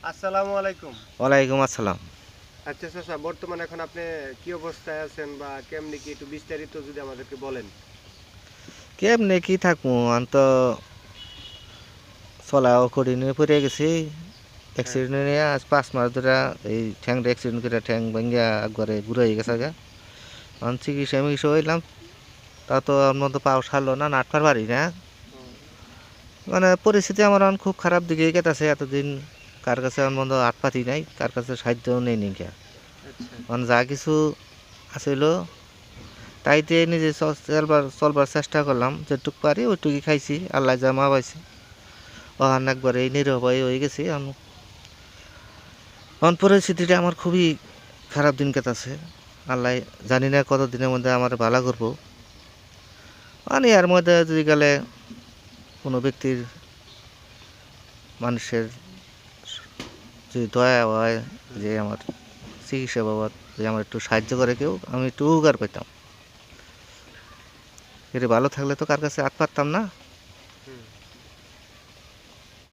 আসসালামু আলাইকুম। ওয়ালাইকুম আসসালাম। আচ্ছা চাচা, বর্তমানে এখন আপনি কি অবস্থায় আছেন বা কেমনি কি একটু বিস্তারিত যদি আমাদেরকে বলেন। কেমনে কি থাকবো আমি তো চলাও করি নিয়ে পড়ে গেছি। হ্যাঁ। অ্যাক্সিডেন্ট নিয়ে আজ 5 মাস ধরে এই ঠ্যাংটা অ্যাক্সিডেন্ট করে ঠ্যাং ভাঙ্গিয়া একবারে বুড়ো হয়ে গেছে গা। এখন চিকিৎসা হইলাম, তা তো ওর মতো পাও সারলো না, নাটবার পারি না। ও, মানে পরিস্থিতি আমার এখন খুব খারাপ দিকে গেতেছে। এতদিন কার কাছে আমার মতো হাত পাতি নাই, কার কাছে সাহায্যও নেই নিকা। আচ্ছা। মানে যা কিছু আছিল তাইতে নিজে চলবার চেষ্টা করলাম, যেটুক পারি ওইটুকুই খাইছি, আল্লাহ যা মা পাইছে। ওখান একবারে নিরুপায় হয়ে গেছি। এখন পরিস্থিতিটা আমার খুবই খারাপ দিন কাটাচ্ছে। আল্লাহ জানি না কত দিনের মধ্যে আমার ভালো করবো। মানে এর মধ্যে যদি গেলে কোনো ব্যক্তির, মানুষের যদি দয়া হয়, হুম। যে আমার চিকিৎসা বাবদ যে আমার একটু সাহায্য করে কেউ, আমি একটু উপকার পেতাম। এটা ভালো থাকলে তো কার কাছে হাত পাততাম না।